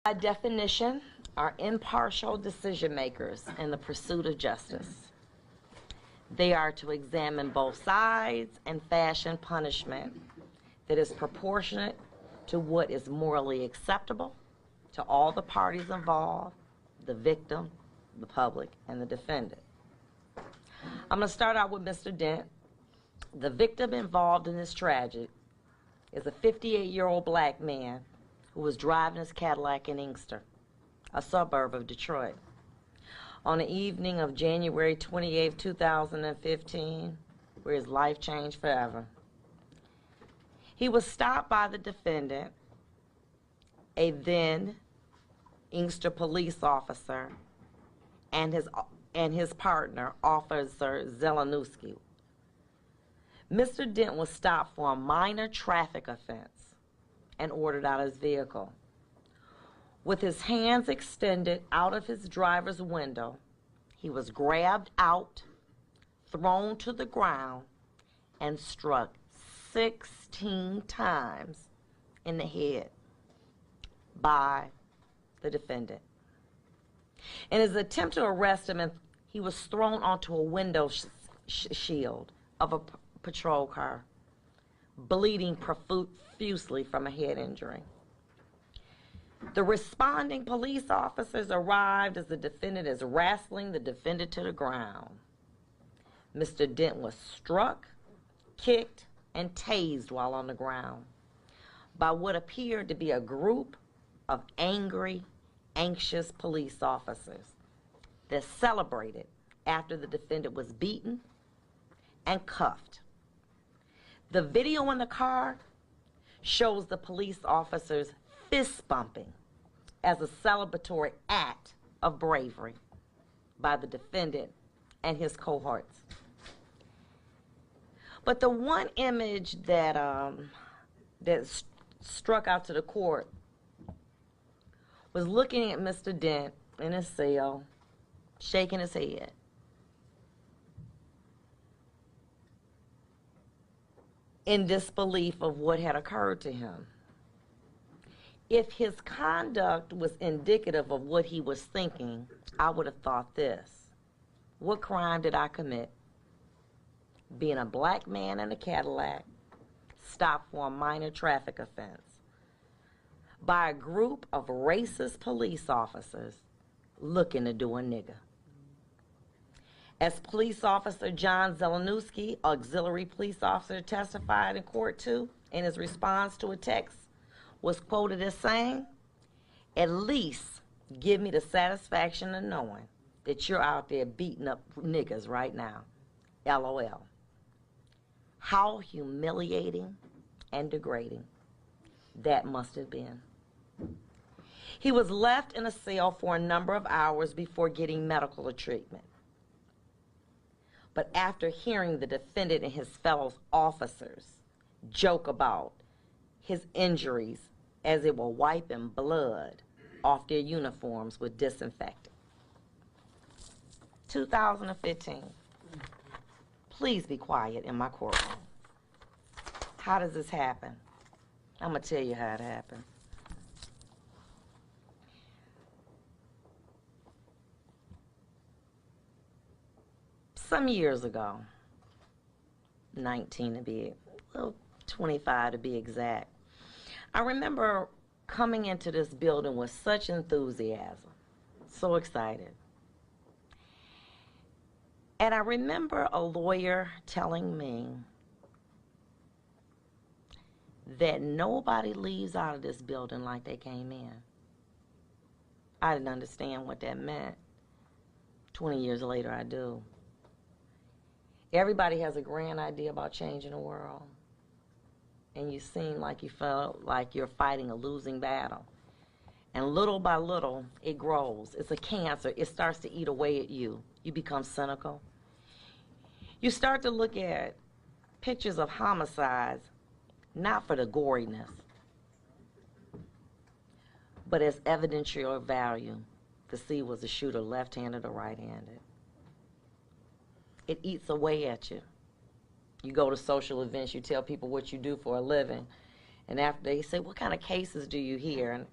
By definition, are impartial decision makers in the pursuit of justice. They are to examine both sides and fashion punishment that is proportionate to what is morally acceptable to all the parties involved, the victim, the public, and the defendant. I'm going to start out with Mr. Dent. The victim involved in this tragedy is a 58-year-old black man who was driving his Cadillac in Inkster, a suburb of Detroit. On the evening of January 28, 2015, where his life changed forever, he was stopped by the defendant, a then Inkster police officer, and his partner, Officer Zelenowski. Mr. Dent was stopped for a minor traffic offense and ordered out of his vehicle. With his hands extended out of his driver's window, he was grabbed out, thrown to the ground, and struck 16 times in the head by the defendant. In his attempt to arrest him, he was thrown onto a window shield of a patrol car, bleeding profusely from a head injury. The responding police officers arrived as the defendant is wrestling the defendant to the ground. Mr. Dent was struck, kicked, and tased while on the ground by what appeared to be a group of angry, anxious police officers that celebrated after the defendant was beaten and cuffed. The video in the car shows the police officers fist bumping as a celebratory act of bravery by the defendant and his cohorts. But the one image that struck out to the court was looking at Mr. Dent in his cell, shaking his head. In disbelief of what had occurred to him. If his conduct was indicative of what he was thinking, I would have thought this: what crime did I commit? Being a black man in a Cadillac, stopped for a minor traffic offense by a group of racist police officers looking to do a nigger. As Police Officer John Zelenowski, auxiliary police officer, testified in court too, in his response to a text, was quoted as saying, "At least give me the satisfaction of knowing that you're out there beating up niggas right now. LOL. How humiliating and degrading that must have been." He was left in a cell for a number of hours before getting medical treatment. But after hearing the defendant and his fellow officers joke about his injuries as they were wiping blood off their uniforms with disinfectant. 2015. Please be quiet in my courtroom. How does this happen? I'm going to tell you how it happened. Some years ago, 19 to be, well, 25 to be exact, I remember coming into this building with such enthusiasm, so excited. And I remember a lawyer telling me that nobody leaves out of this building like they came in. I didn't understand what that meant. 20 years later, I do. Everybody has a grand idea about changing the world. And you seem like you felt like you're fighting a losing battle. And little by little, it grows. It's a cancer. It starts to eat away at you. You become cynical. You start to look at pictures of homicides, not for the goriness, but as evidentiary value to see was the shooter left-handed or right-handed. It eats away at you. You go to social events, you tell people what you do for a living, and after they say, "What kind of cases do you hear?"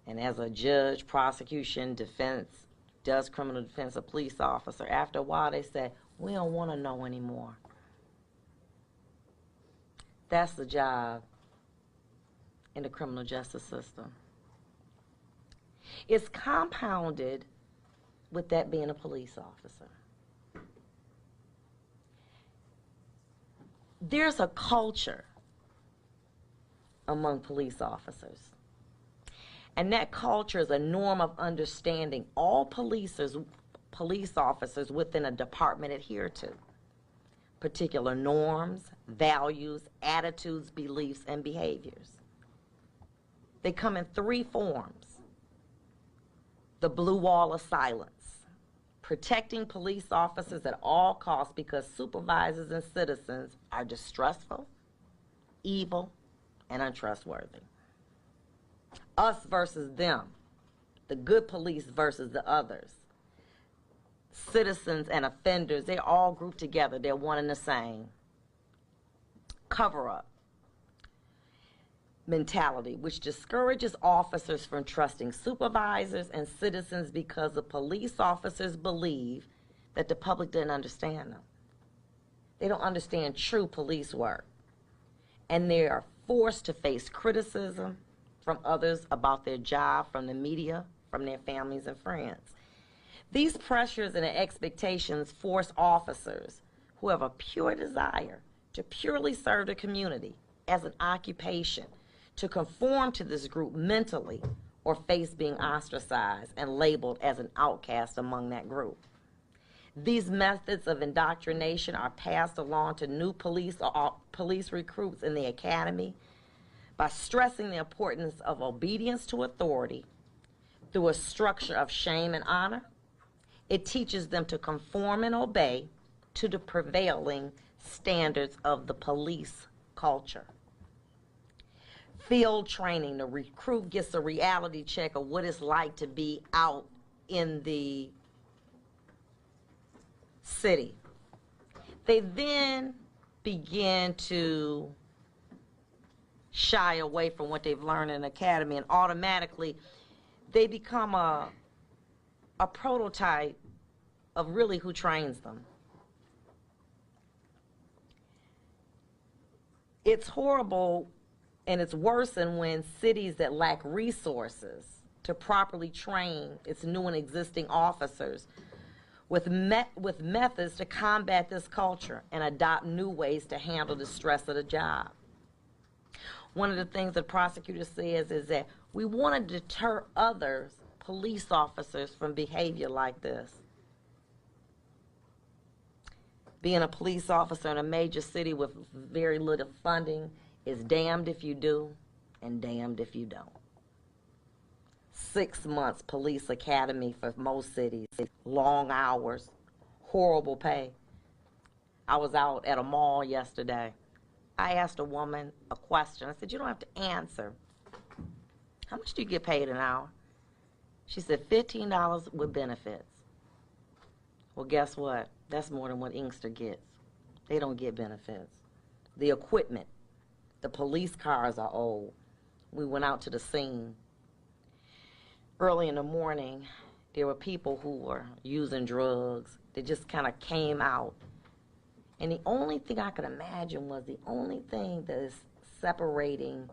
And as a judge, prosecution, defense, does criminal defense, a police officer, after a while they say, we don't want to know anymore. That's the job in the criminal justice system. It's compounded with that being a police officer. There's a culture among police officers. And that culture is a norm of understanding all police officers within a department adhere to. Particular norms, values, attitudes, beliefs, and behaviors. They come in three forms. The blue wall of silence, protecting police officers at all costs because supervisors and citizens are distrustful, evil, and untrustworthy. Us versus them, the good police versus the others. Citizens and offenders, they're all grouped together. They're one and the same. Cover-up mentality, which discourages officers from trusting supervisors and citizens because the police officers believe that the public didn't understand them. They don't understand true police work. And they are forced to face criticism from others about their job, from the media, from their families and friends. These pressures and expectations force officers who have a pure desire to purely serve the community as an occupation to conform to this group mentally or face being ostracized and labeled as an outcast among that group. These methods of indoctrination are passed along to new police recruits in the academy by stressing the importance of obedience to authority through a structure of shame and honor. It teaches them to conform and obey to the prevailing standards of the police culture. Field training, the recruit gets a reality check of what it's like to be out in the city. They then begin to shy away from what they've learned in the academy, and automatically they become a prototype of really who trains them. It's horrible, and it's worse than when cities that lack resources to properly train its new and existing officers with methods to combat this culture and adopt new ways to handle the stress of the job. One of the things the prosecutor says is that we want to deter others, police officers, from behavior like this. Being a police officer in a major city with very little funding is damned if you do and damned if you don't. 6 months police academy for most cities, long hours, horrible pay. I was out at a mall yesterday. I asked a woman a question. I said, you don't have to answer. How much do you get paid an hour? She said, $15 with benefits. Well, guess what? That's more than what Inkster gets. They don't get benefits. The equipment, the police cars are old. We went out to the scene. Early in the morning, there were people who were using drugs. They just kind of came out. And the only thing I could imagine was the only thing that is separating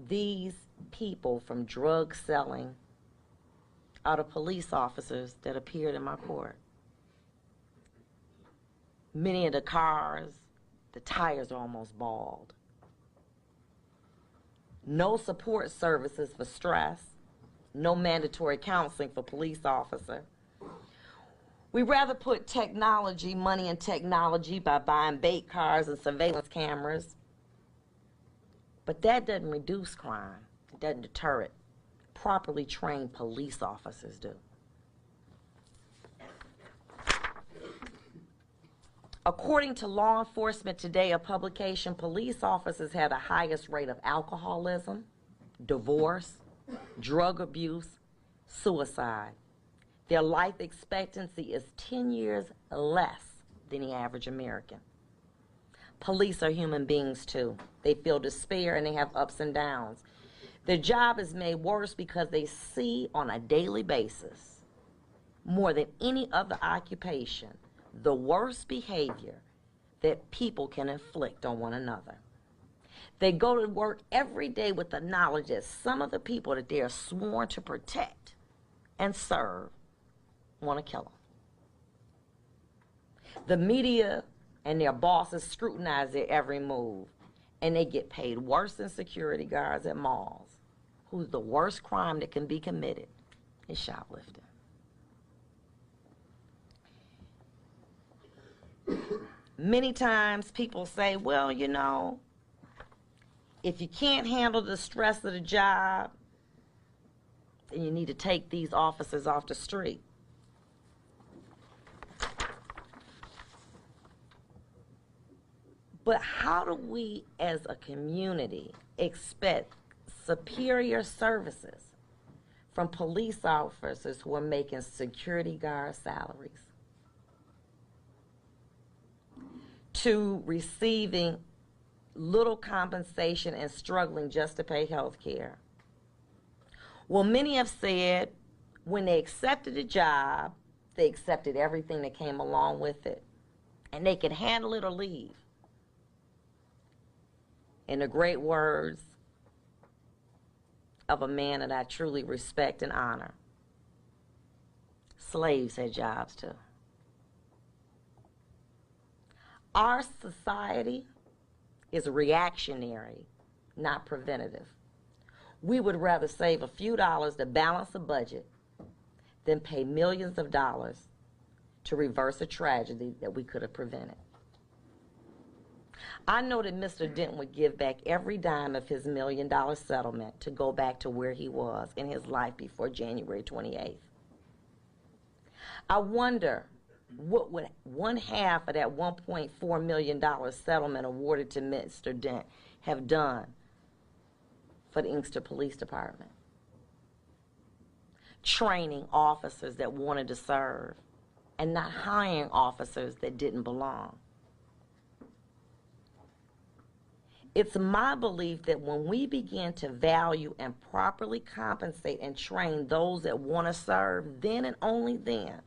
these people from drug selling are the police officers that appeared in my court. Many of the cars, the tires are almost bald. No support services for stress. No mandatory counseling for police officer. We rather put technology, money in technology by buying bait cars and surveillance cameras. But that doesn't reduce crime. It doesn't deter it. Properly trained police officers do. According to Law Enforcement Today, a publication, police officers have the highest rate of alcoholism, divorce, drug abuse, suicide. Their life expectancy is 10 years less than the average American. Police are human beings too. They feel despair and they have ups and downs. Their job is made worse because they see on a daily basis, more than any other occupation, the worst behavior that people can inflict on one another. They go to work every day with the knowledge that some of the people that they are sworn to protect and serve want to kill them. The media and their bosses scrutinize their every move, and they get paid worse than security guards at malls, whose the worst crime that can be committed is shoplifting. Many times people say, well, you know, if you can't handle the stress of the job, then you need to take these officers off the street. But how do we as a community expect superior services from police officers who are making security guard salaries to receiving little compensation and struggling just to pay health care? Well, many have said when they accepted the job, they accepted everything that came along with it, and they could handle it or leave. In the great words of a man that I truly respect and honor, slaves had jobs too. Our society is reactionary, not preventative. We would rather save a few dollars to balance a budget than pay millions of dollars to reverse a tragedy that we could have prevented. I know that Mr. Dent would give back every dime of his $1 million settlement to go back to where he was in his life before January 28th. I wonder what would one half of that $1.4 million settlement awarded to Mr. Dent have done for the Inkster Police Department? Training officers that wanted to serve and not hiring officers that didn't belong. It's my belief that when we begin to value and properly compensate and train those that want to serve, then and only then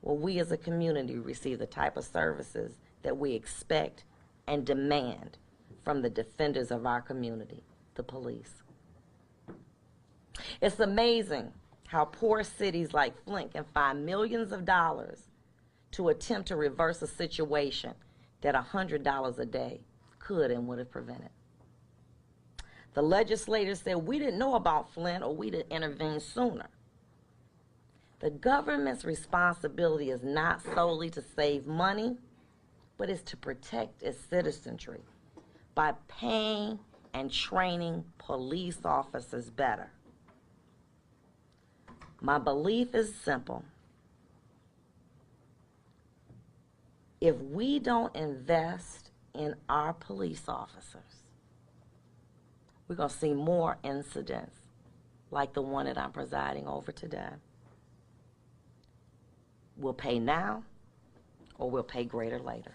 will we as a community receive the type of services that we expect and demand from the defenders of our community, the police. It's amazing how poor cities like Flint can find millions of dollars to attempt to reverse a situation that $100 a day could and would have prevented. The legislators said we didn't know about Flint or we'd have intervened sooner. The government's responsibility is not solely to save money, but is to protect its citizenry by paying and training police officers better. My belief is simple. If we don't invest in our police officers, we're going to see more incidents like the one that I'm presiding over today. We'll pay now or we'll pay greater later.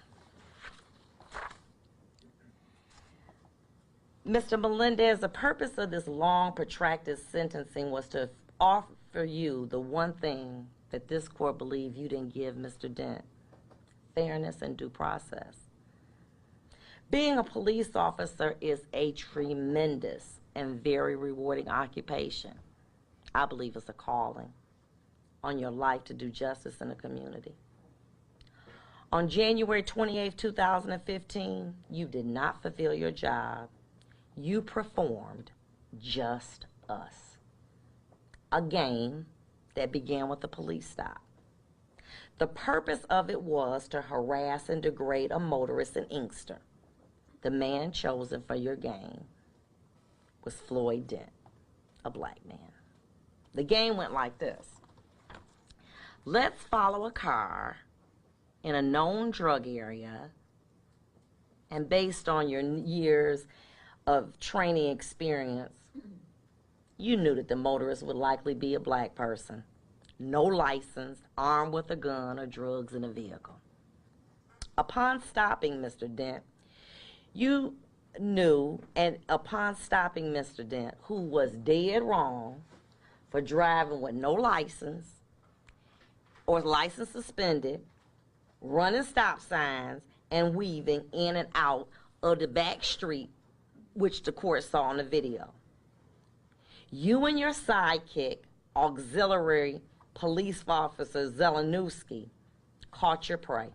Mr. Melendez, the purpose of this long, protracted sentencing was to offer you the one thing that this court believed you didn't give Mr. Dent: fairness and due process. Being a police officer is a tremendous and very rewarding occupation. I believe it's a calling on your life to do justice in the community. On January 28, 2015, you did not fulfill your job. You performed Just Us, a game that began with a police stop. The purpose of it was to harass and degrade a motorist in Inkster. The man chosen for your game was Floyd Dent, a black man. The game went like this. Let's follow a car in a known drug area, and based on your years of training experience, you knew that the motorist would likely be a black person, no license, armed with a gun or drugs in a vehicle. Upon stopping Mr. Dent, you knew, and upon stopping Mr. Dent, who was dead wrong for driving with no license or license suspended, running stop signs, and weaving in and out of the back street, which the court saw in the video. You and your sidekick, auxiliary police officer Zelenowski, caught your prey.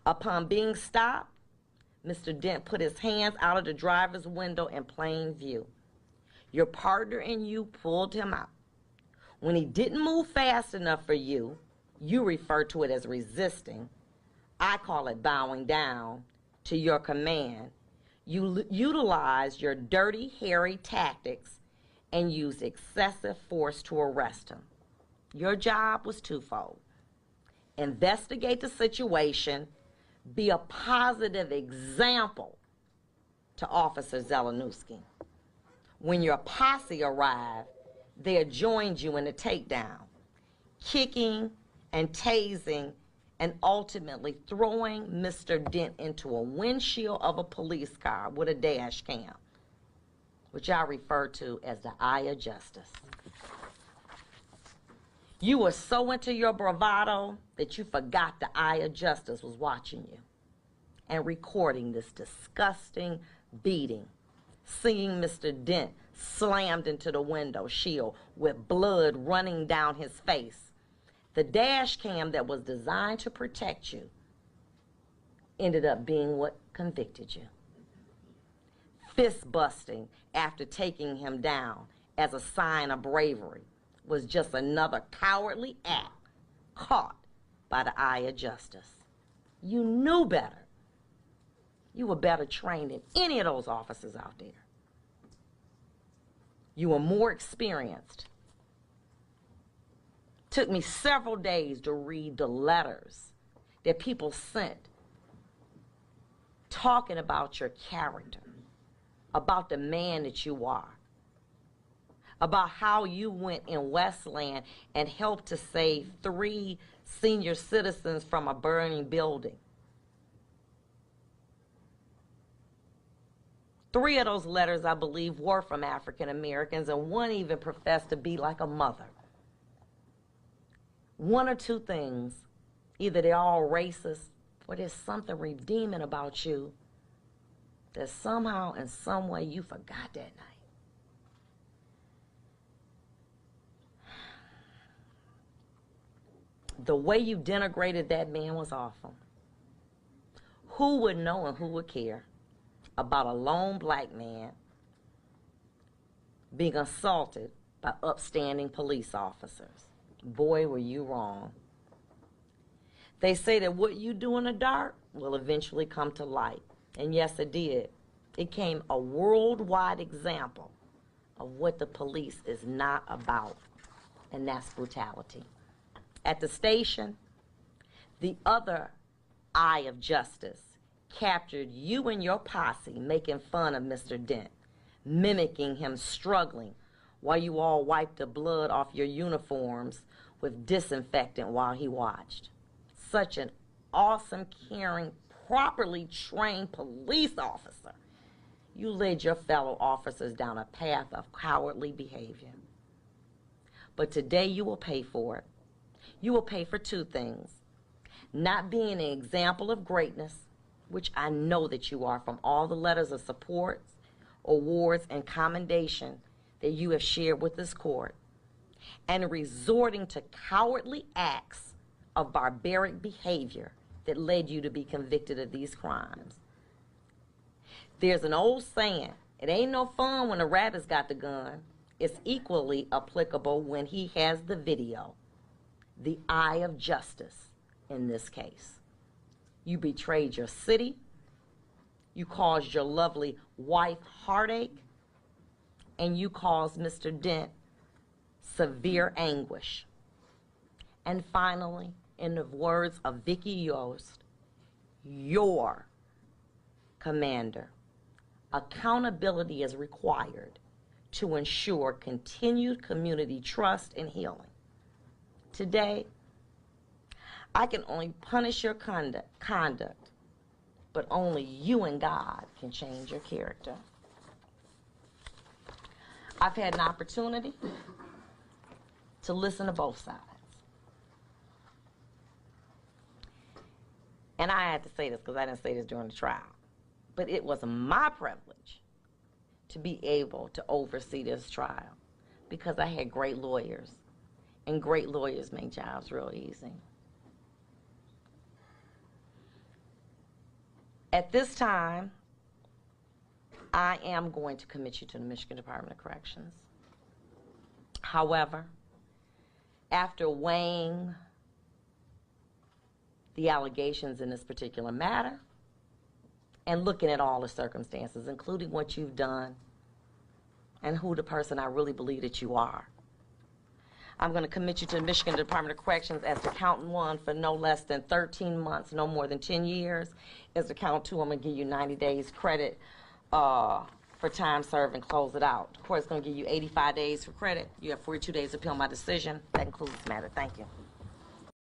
Upon being stopped, Mr. Dent put his hands out of the driver's window in plain view. Your partner and you pulled him out. When he didn't move fast enough for you, you refer to it as resisting. I call it bowing down to your command. You utilized your dirty, hairy tactics and used excessive force to arrest him. Your job was twofold: investigate the situation, be a positive example to Officer Zelenowski. When your posse arrived, they joined you in the takedown, kicking and tasing and ultimately throwing Mr. Dent into a windshield of a police car with a dash cam, which I refer to as the eye of justice. You were so into your bravado that you forgot the eye of justice was watching you and recording this disgusting beating, seeing Mr. Dent slammed into the window shield with blood running down his face. The dash cam that was designed to protect you ended up being what convicted you. Fist busting after taking him down as a sign of bravery was just another cowardly act caught by the eye of justice. You knew better. You were better trained than any of those officers out there. You were more experienced. Took me several days to read the letters that people sent talking about your character, about the man that you are, about how you went in Westland and helped to save 3 senior citizens from a burning building. 3 of those letters, I believe, were from African Americans, and 1 even professed to be like a mother. 1 or 2 things: either they're all racist or there's something redeeming about you that somehow, in some way, you forgot that night. The way you denigrated that man was awful. Who would know and who would care about a lone black man being assaulted by upstanding police officers? Boy, were you wrong. They say that what you do in the dark will eventually come to light. And yes, it did. It became a worldwide example of what the police is not about, and that's brutality. At the station, the other eye of justice captured you and your posse making fun of Mr. Dent, mimicking him struggling while you all wiped the blood off your uniforms with disinfectant while he watched. Such an awesome, caring, properly trained police officer. You led your fellow officers down a path of cowardly behavior. But today you will pay for it. You will pay for 2 things: not being an example of greatness, which I know that you are from all the letters of support, awards, and commendation that you have shared with this court, and resorting to cowardly acts of barbaric behavior that led you to be convicted of these crimes. There's an old saying, it ain't no fun when a rabbit's got the gun. It's equally applicable when he has the video. The eye of justice in this case. You betrayed your city. You caused your lovely wife heartache. And you caused Mr. Dent severe anguish. And finally, in the words of Vicki Yost, your commander, accountability is required to ensure continued community trust and healing. Today, I can only punish your conduct, but only you and God can change your character. I've had an opportunity to listen to both sides. And I had to say this because I didn't say this during the trial. But it was my privilege to be able to oversee this trial because I had great lawyers. And great lawyers make jobs real easy. At this time, I am going to commit you to the Michigan Department of Corrections. However, after weighing the allegations in this particular matter and looking at all the circumstances, including what you've done and who the person I really believe that you are, I'm going to commit you to the Michigan Department of Corrections as to count 1 for no less than 13 months, no more than 10 years. As to count 2, I'm going to give you 90 days credit for time served and close it out. The court's going to give you 85 days for credit. You have 42 days to appeal my decision. That concludes this matter. Thank you.